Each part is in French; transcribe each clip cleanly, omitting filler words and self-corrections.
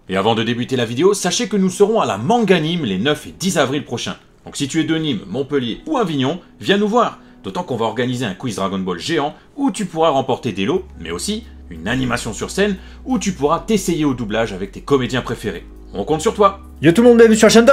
Et avant de débuter la vidéo, sachez que nous serons à la Manga Nîmes les 9 et 10 avril prochains. Donc si tu es de Nîmes, Montpellier ou Avignon, viens nous voir. D'autant qu'on va organiser un quiz Dragon Ball géant où tu pourras remporter des lots, mais aussi une animation sur scène où tu pourras t'essayer au doublage avec tes comédiens préférés. On compte sur toi. Yo tout le monde, bienvenue sur la chaîne de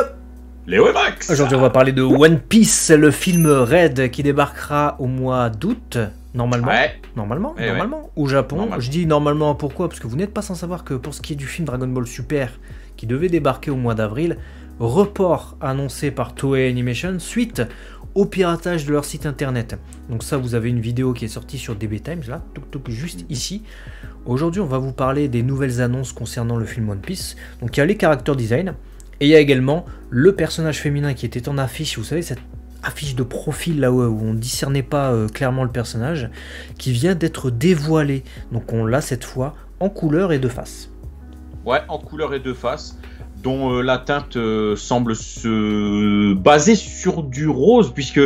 Léo et Max. Aujourd'hui on va parler de One Piece, le film Red qui débarquera au mois d'août, normalement. Ouais. Normalement, Ouais. au Japon. Normalement. Je dis normalement pourquoi? Parce que vous n'êtes pas sans savoir que pour ce qui est du film Dragon Ball Super, qui devait débarquer au mois d'avril, report annoncé par Toei Animation suite au piratage de leur site internet. Donc ça, vous avez une vidéo qui est sortie sur DB Times, là, juste ici. Aujourd'hui, on va vous parler des nouvelles annonces concernant le film One Piece. Donc il y a les character design, et il y a également le personnage féminin qui était en affiche, vous savez, cette affiche de profil là où on ne discernait pas clairement le personnage, qui vient d'être dévoilé. Donc on l'a cette fois en couleur et de face. Ouais, en couleur et de face, dont la teinte semble se baser sur du rose, puisque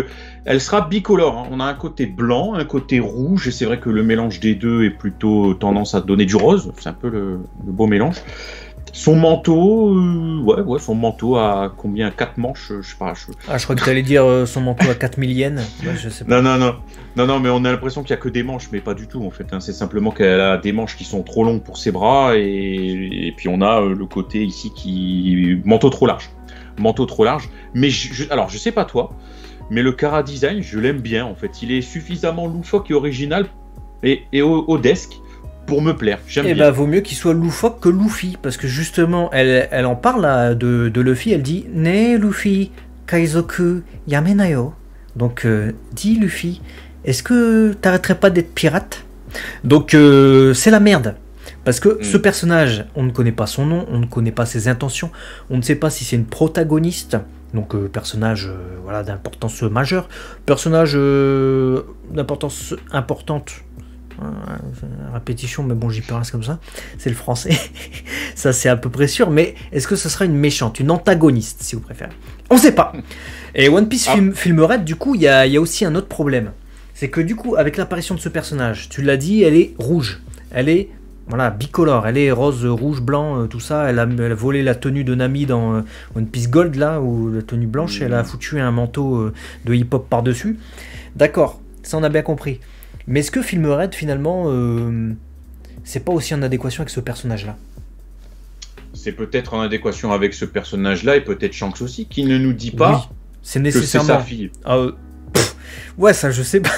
elle sera bicolore. Hein. On a un côté blanc, un côté rouge, et c'est vrai que le mélange des deux est plutôt tendance à donner du rose. C'est un peu le beau mélange. Son manteau, son manteau a combien? 4 manches, je sais pas. Je crois que tu allais dire son manteau à 4 milliennes. Ouais, je sais pas. Non, mais on a l'impression qu'il n'y a que des manches, mais pas du tout en fait. Hein. C'est simplement qu'elle a des manches qui sont trop longues pour ses bras, et puis on a le côté ici qui... manteau trop large. Manteau trop large. Mais alors, je sais pas toi, mais le Kara Design, je l'aime bien en fait. Il est suffisamment loufoque et original, et au desk, pour me plaire. J'aime bien. Et bah vaut mieux qu'il soit loufoque que Luffy, parce que justement elle en parle là, de Luffy, elle dit Ne Luffy, Kaizoku Yamenayo. Donc dis Luffy, est-ce que t'arrêterais pas d'être pirate? Donc c'est la merde. Parce que ce personnage, on ne connaît pas son nom, on ne connaît pas ses intentions, on ne sait pas si c'est une protagoniste, donc personnage voilà, d'importance majeure, personnage d'importance importante. Répétition, mais bon, j'y peux rien, c'est comme ça. C'est le français. Ça, c'est à peu près sûr. Mais est-ce que ce sera une méchante, une antagoniste, si vous préférez? On sait pas. Et One Piece film Red, du coup, il y a aussi un autre problème. C'est que du coup, avec l'apparition de ce personnage, tu l'as dit, elle est rouge. Elle est voilà, bicolore. Elle est rose, rouge, blanc, tout ça. Elle a volé la tenue de Nami dans One Piece Gold, là, ou la tenue blanche. Elle a foutu un manteau de hip-hop par-dessus. D'accord, ça on a bien compris. Mais est-ce que Film Red, finalement, c'est pas aussi en adéquation avec ce personnage-là? C'est peut-être en adéquation avec ce personnage-là, et peut-être Shanks aussi, qui ne nous dit pas oui, c'est nécessairement que c'est sa fille. Ouais, ça je sais pas.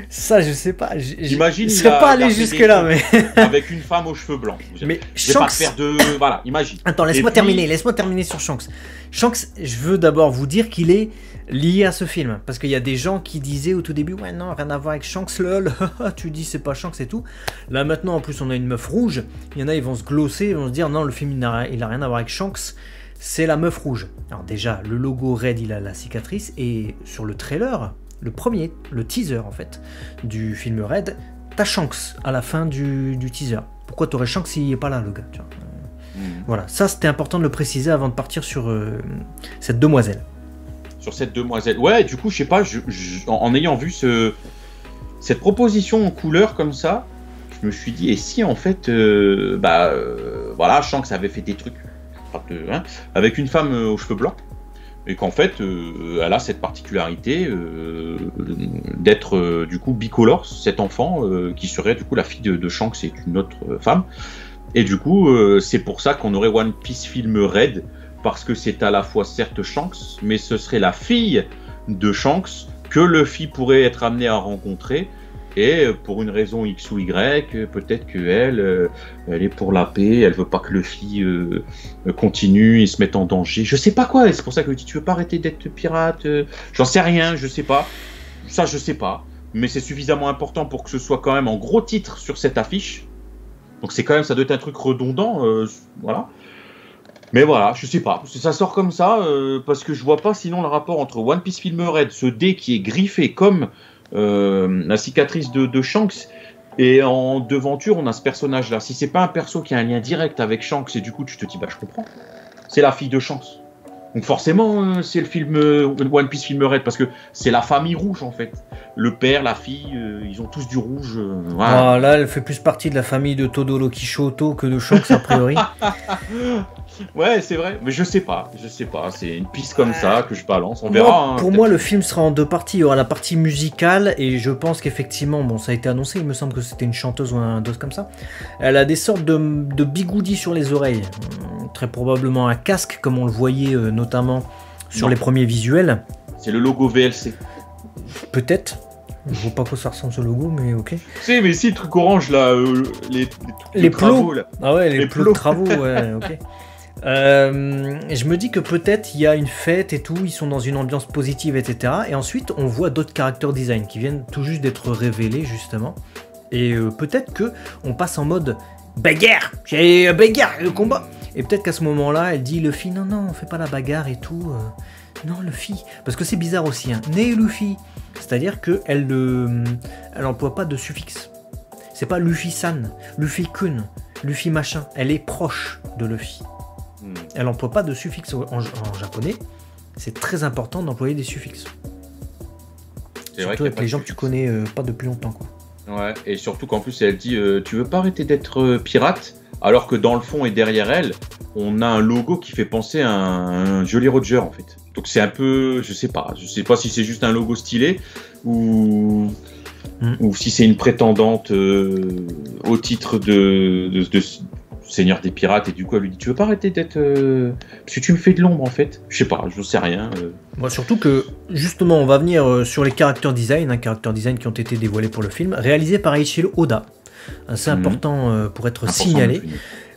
Ça je sais pas. J'imagine. Je serais pas allé jusque-là, mais. Avec une femme aux cheveux blancs. Mais je vais pas faire de. Voilà, imagine. Attends, laisse-moi terminer sur Shanks. Shanks, je veux d'abord vous dire qu'il est lié à ce film. Parce qu'il y a des gens qui disaient au tout début, ouais, non, rien à voir avec Shanks, lol. Tu dis c'est pas Shanks et tout. Là maintenant, en plus, on a une meuf rouge. Il y en a, ils vont se glosser, ils vont se dire, non, le film, il a rien à voir avec Shanks. C'est la meuf rouge. Alors déjà, le logo Red, il a la cicatrice. Et sur le trailer, le teaser en fait, du film Red, t'as Shanks à la fin du teaser. Pourquoi t'aurais Shanks s'il est pas là, le gars, tu vois. Voilà, ça c'était important de le préciser avant de partir sur cette demoiselle. Sur cette demoiselle. Ouais, du coup, je sais pas, en ayant vu cette proposition en couleur comme ça, je me suis dit, et si en fait, voilà, Shanks avait fait des trucs avec une femme aux cheveux blancs, et qu'en fait, elle a cette particularité d'être du coup bicolore, cet enfant qui serait du coup la fille de Shanks et une autre femme. Et du coup, c'est pour ça qu'on aurait One Piece film Red, parce que c'est à la fois certes Shanks, mais ce serait la fille de Shanks que Luffy pourrait être amené à rencontrer. Et pour une raison X ou Y, peut-être qu'elle elle est pour la paix, elle veut pas que Luffy continue et se mette en danger. Je sais pas quoi, c'est pour ça que je dis, tu veux pas arrêter d'être pirate? J'en sais rien, je sais pas. Ça, je sais pas. Mais c'est suffisamment important pour que ce soit quand même en gros titre sur cette affiche. Donc c'est quand même, ça doit être un truc redondant, voilà. Mais voilà, je sais pas. Ça sort comme ça, parce que je vois pas sinon le rapport entre One Piece Film Red, ce dé qui est griffé comme la cicatrice de Shanks, et en devanture on a ce personnage là. Si c'est pas un perso qui a un lien direct avec Shanks, et du coup tu te dis bah je comprends, c'est la fille de Shanks, Donc forcément, c'est le film One Piece film Red, parce que c'est la famille rouge en fait. Le père, la fille, ils ont tous du rouge. Voilà. Ah, là, elle fait plus partie de la famille de Todoro Kishoto que de Shanks a priori. Ouais, c'est vrai, mais je sais pas. C'est une piste comme ça que je balance, on verra. Pour moi, le film sera en 2 parties. Il y aura la partie musicale, et je pense qu'effectivement, bon, ça a été annoncé, il me semble que c'était une chanteuse ou un dos comme ça. Elle a des sortes de bigoudis sur les oreilles. Très probablement un casque, comme on le voyait notamment sur les premiers visuels. C'est le logo VLC. Peut-être. Je vois pas quoi ça ressemble ce logo, mais ok. Mais si, le truc orange là, les travaux plots là. Ah ouais, les plots de travaux, ouais, ok. Je me dis que peut-être il y a une fête et tout, ils sont dans une ambiance positive, etc. Et ensuite, on voit d'autres character design qui viennent tout juste d'être révélés, justement. Et peut-être que on passe en mode bagarre, j'ai bagarre, le combat. Et peut-être qu'à ce moment-là, elle dit Luffy, non, on fait pas la bagarre et tout. Non, Luffy. Parce que c'est bizarre aussi, hein. Né Luffy. C'est-à-dire qu'elle emploie pas de suffixe. C'est pas Luffy-san, Luffy-kun, Luffy machin. Elle est proche de Luffy. Elle emploie pas de suffixe en japonais. C'est très important d'employer des suffixes. Surtout avec les gens que tu connais pas depuis longtemps, quoi. Ouais, et surtout qu'en plus elle dit tu veux pas arrêter d'être pirate, alors que dans le fond et derrière elle, on a un logo qui fait penser à un Jolly Roger en fait. Donc c'est un peu, je sais pas si c'est juste un logo stylé ou si c'est une prétendante au titre de Seigneur des Pirates, et du coup elle lui dit tu veux pas arrêter d'être parce que tu me fais de l'ombre en fait. Je sais pas, je sais rien. Bon, surtout que justement on va venir sur les character design, qui ont été dévoilés pour le film, réalisés par Eiichiro Oda. C'est important pour être signalé.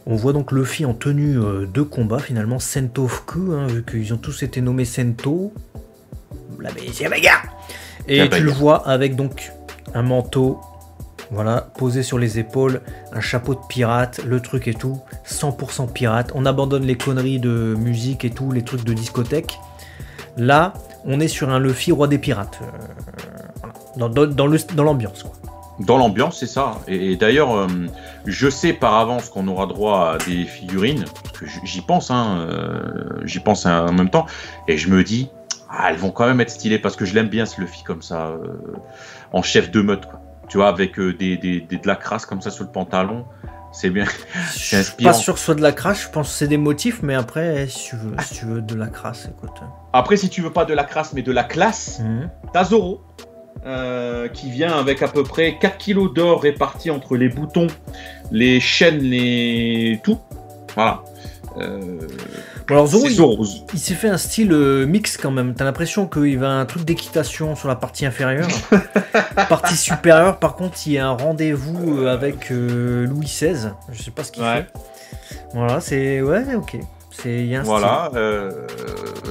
On voit donc Luffy en tenue de combat finalement, Sentofuku, vu qu'ils ont tous été nommés Sento. La bagarre. Et tu le vois avec donc un manteau, voilà, posé sur les épaules, un chapeau de pirate, le truc et tout, 100% pirate. On abandonne les conneries de musique et tout, les trucs de discothèque. Là, on est sur un Luffy roi des pirates. Voilà. Dans l'ambiance, quoi. Dans l'ambiance, c'est ça. Et d'ailleurs, je sais par avance qu'on aura droit à des figurines. Parce que j'y pense, j'y pense en même temps. Et je me dis, elles vont quand même être stylées parce que je l'aime bien ce Luffy comme ça, en chef de meute, quoi. Tu vois, avec de la crasse comme ça sur le pantalon. C'est bien. C'est inspirant. Pas sûr que ce soit de la crasse, je pense que c'est des motifs, mais après, si tu veux de la crasse, écoute. Après, si tu veux pas de la crasse, mais de la classe, t'as Zoro. Qui vient avec à peu près 4 kilos d'or répartis entre les boutons, les chaînes, tout. Voilà. Alors Zoro, il s'est fait un style mix quand même. T'as l'impression qu'il va un truc d'équitation sur la partie inférieure. Partie supérieure, par contre, il y a un rendez-vous avec Louis XVI. Je sais pas ce qu'il fait. Voilà, c'est... Ouais, ok. Voilà,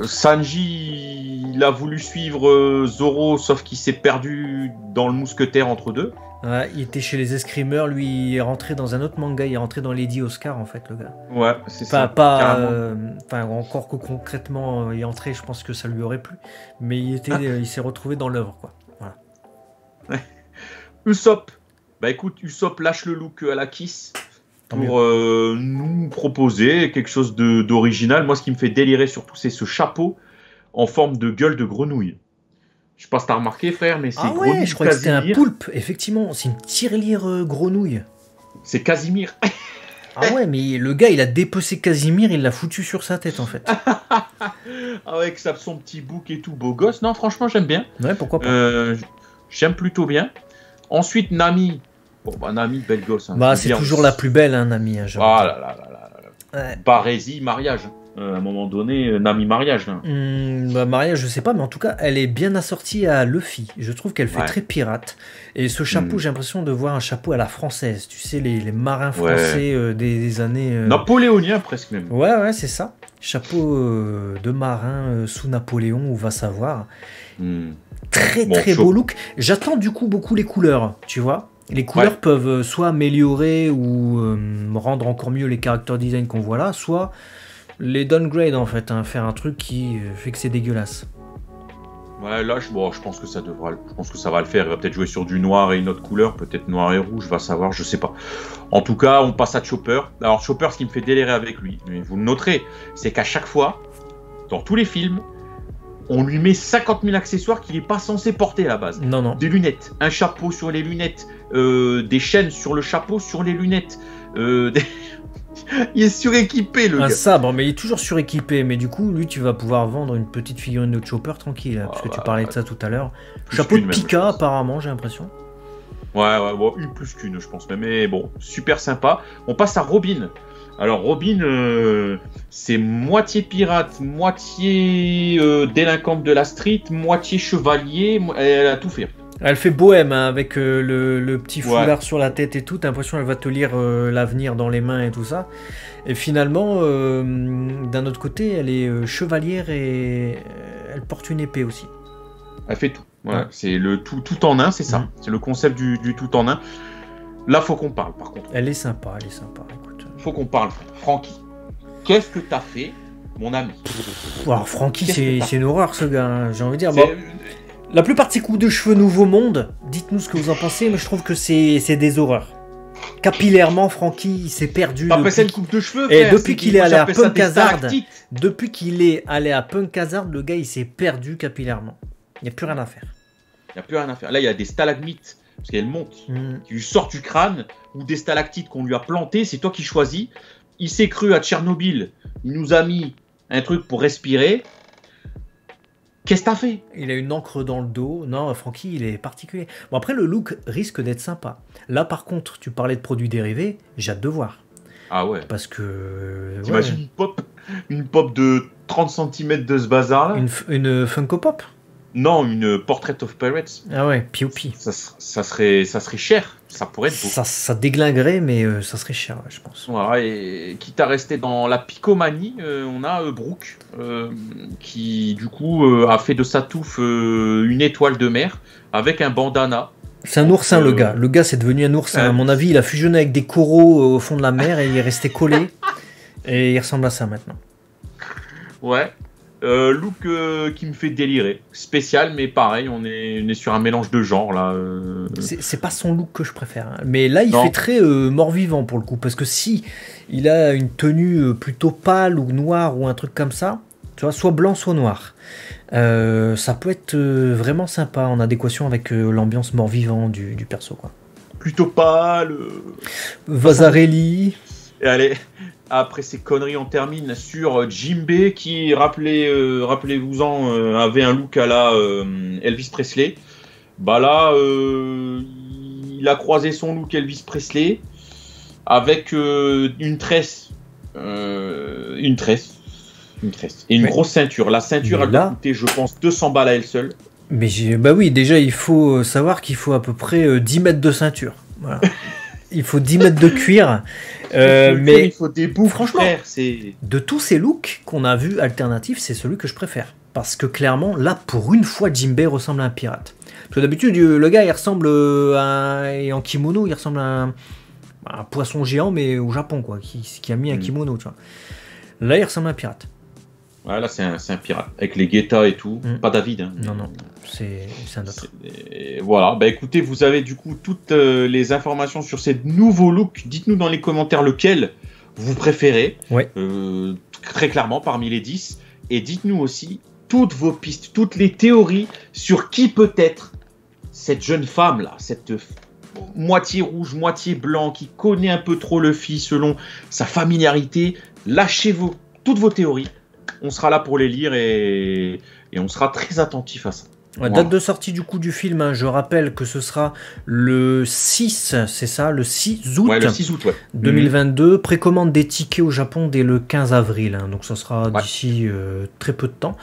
Sanji, il a voulu suivre Zoro, sauf qu'il s'est perdu dans le mousquetaire entre deux. Ouais, il était chez les escrimeurs, lui il est rentré dans un autre manga, il est rentré dans Lady Oscar en fait, le gars. Ouais, c'est ça. Encore que concrètement il est entré, je pense que ça lui aurait plu, mais il s'est retrouvé dans l'œuvre, quoi. Voilà. Ouais. Usopp, bah écoute, Usopp lâche le look à la Kiss. Pour nous proposer quelque chose d'original. Moi, ce qui me fait délirer surtout, c'est ce chapeau en forme de gueule de grenouille. Je sais pas si t'as remarqué, frère, mais c'est Grenouille. Je croyais que c'était un poulpe, effectivement. C'est une tirelire grenouille. C'est Casimir. Ah ouais, mais le gars, il a dépecé Casimir, il l'a foutu sur sa tête, en fait. Avec son petit bouc et tout, beau gosse. Non, franchement, j'aime bien. Ouais, pourquoi pas. J'aime plutôt bien. Ensuite, Nami. Bon, bah, Nami, belle gosse. Bah, c'est toujours la plus belle, hein, Nami. Ah là là là là. Ouais. Barésie, mariage. À un moment donné, Nami, mariage. Bah, mariage, je sais pas, mais en tout cas, elle est bien assortie à Luffy. Je trouve qu'elle fait très pirate. Et ce chapeau, j'ai l'impression de voir un chapeau à la française. Tu sais, les marins français des années... Napoléonien, presque même. Ouais, c'est ça. Chapeau de marin sous Napoléon, on va savoir. Très beau look. J'attends du coup beaucoup les couleurs, tu vois. Les couleurs peuvent soit améliorer ou rendre encore mieux les character design qu'on voit là, soit les downgrade en fait, faire un truc qui fait que c'est dégueulasse. Ouais, là, je pense que ça va le faire. Il va peut-être jouer sur du noir et une autre couleur, peut-être noir et rouge, va savoir, je sais pas. En tout cas, on passe à Chopper. Alors Chopper, ce qui me fait délirer avec lui, mais vous le noterez, c'est qu'à chaque fois, dans tous les films, on lui met 50 000 accessoires qu'il n'est pas censé porter à la base. Non, non. Des lunettes, un chapeau sur les lunettes, des chaînes sur le chapeau, sur les lunettes. Il est suréquipé, le gars. Un sabre, mais il est toujours suréquipé. Mais du coup, lui, tu vas pouvoir vendre une petite figurine de Chopper tranquille. Parce que tu parlais de ça tout à l'heure. Chapeau de Pika, apparemment, j'ai l'impression. Ouais, bon, une plus qu'une, je pense même. Mais bon, super sympa. On passe à Robin. Alors, Robin, c'est moitié pirate, moitié délinquante de la street, moitié chevalier. Elle a tout fait. Elle fait bohème hein, avec le petit foulard sur la tête et tout. T'as l'impression qu'elle va te lire l'avenir dans les mains et tout ça. Et finalement, d'un autre côté, elle est chevalière et elle porte une épée aussi. Elle fait tout. Voilà. C'est le tout en un, c'est ça. C'est le concept du tout en un. Là, faut qu'on parle, par contre. Elle est sympa, écoute. Faut qu'on parle. Francky, qu'est-ce que t'as fait, mon ami? Alors, Francky, c'est une horreur, ce gars. Hein. J'ai envie de dire... Bon, la plupart de ces coups de cheveux Nouveau Monde, dites-nous ce que vous en pensez, mais je trouve que c'est des horreurs. Capillairement, Francky, il s'est perdu. Après, c'est une coupe de cheveux, et depuis qu'il est allé à Punk Hazard, le gars, il s'est perdu capillairement. Il n'y a plus rien à faire. Il n'y a plus rien à faire. Là, il y a des stalagmites, parce qu'elle monte, qui lui sortent du crâne, ou des stalactites qu'on lui a plantées, c'est toi qui choisis. Il s'est cru à Tchernobyl, il nous a mis un truc pour respirer. Qu'est-ce que t'as fait? Il a une encre dans le dos. Non, Francky, il est particulier. Bon, après, le look risque d'être sympa. Là, par contre, tu parlais de produits dérivés, j'ai hâte de voir. Ah ouais. Parce que... T'imagines une pop de 30 cm de ce bazar-là? Une Funko Pop? Non, une Portrait of Pirates. Ah ouais, P.O.P. Ça serait cher. Ça pourrait être beau. Ça déglinguerait, mais ça serait cher, ouais, je pense. Voilà, et quitte à rester dans la picomanie, on a Brooke, qui du coup a fait de sa touffe une étoile de mer avec un bandana. C'est un oursin, le gars. Le gars, c'est devenu un oursin. À mon avis, il a fusionné avec des coraux au fond de la mer et il est resté collé. Et il ressemble à ça maintenant. Ouais. Look qui me fait délirer. Spécial, mais pareil, on est sur un mélange de genres là. C'est pas son look que je préfère. Hein. Mais là, il fait très mort-vivant pour le coup. Parce que si il a une tenue plutôt pâle ou noire ou un truc comme ça, tu vois, soit blanc, soit noir, ça peut être vraiment sympa en adéquation avec l'ambiance mort-vivant du perso, quoi. Plutôt pâle. Vasarely. Et allez. Après ces conneries, on termine sur Jimbe qui, rappelez-vous-en, avait un look à la Elvis Presley. Bah là, il a croisé son look Elvis Presley avec une tresse. Et une grosse ceinture. La ceinture, elle doit coûter, je pense, 200 balles à elle seule. Mais bah oui, déjà, il faut savoir qu'il faut à peu près 10 mètres de ceinture. Voilà. Il faut 10 mètres de cuir. Mais il faut des bouts, franchement, de tous ces looks qu'on a vus alternatifs, c'est celui que je préfère. Parce que clairement, là, pour une fois, Jimbe ressemble à un pirate. Parce que d'habitude, le gars, il ressemble et en kimono, il ressemble à un poisson géant, mais au Japon, quoi, qui a mis un kimono, tu vois. Là, il ressemble à un pirate. Ouais, là, c'est un pirate. Avec les guettas et tout. Pas David. Hein. Non. C'est un autre. Voilà. Bah écoutez, vous avez du coup toutes les informations sur ces nouveaux looks. Dites-nous dans les commentaires lequel vous préférez. Ouais. Très clairement, parmi les 10. Et dites-nous aussi toutes vos pistes, toutes les théories sur qui peut être cette jeune femme-là. Cette moitié rouge, moitié blanc, qui connaît un peu trop le fils selon sa familiarité. Lâchez toutes vos théories. On sera là pour les lire et on sera très attentif à ça. Ouais, date de sortie du coup du film, hein, je rappelle que ce sera le 6, c'est ça, le 6 août, le 6 août 2022. Précommande des tickets au Japon dès le 15 avril, hein, donc ça sera d'ici très peu de temps.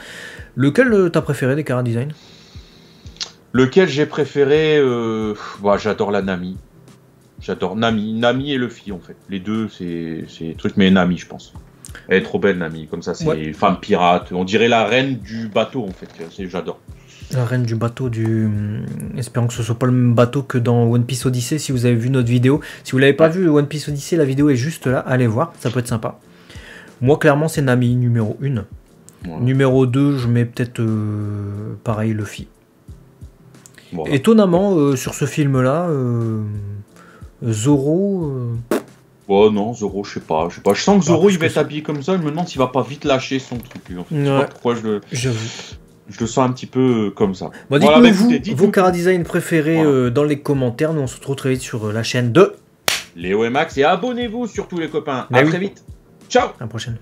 Lequel t'as préféré des Cara Design? Lequel j'ai préféré j'adore la Nami. J'adore Nami et Luffy en fait. Les deux, c'est truc, mais Nami, je pense. Elle est trop belle, Nami, comme ça, c'est une femme pirate. On dirait la reine du bateau, en fait. J'adore. La reine du bateau Espérons que ce soit pas le même bateau que dans One Piece Odyssey, si vous avez vu notre vidéo. Si vous l'avez pas vu, One Piece Odyssey, la vidéo est juste là. Allez voir, ça peut être sympa. Moi, clairement, c'est Nami, numéro 1. Voilà. Numéro 2, je mets peut-être pareil, Luffy. Voilà. Étonnamment, sur ce film-là, Zoro... Oh non, Zoro, je sais pas. Je sens que Zoro, parce il va que être habillé comme ça. Je me demande s'il va pas vite lâcher son truc. En fait. Je sais Ouais. pas pourquoi J'avoue. je le sens un petit peu comme ça. Bon, Voilà, dites-nous, bah, écoutez, vous, vos chara-design préférés Voilà. dans les commentaires. Nous, on se retrouve très vite sur la chaîne de... Léo et Max, et abonnez-vous surtout les copains. Mais À oui. très vite. Ciao. À la prochaine.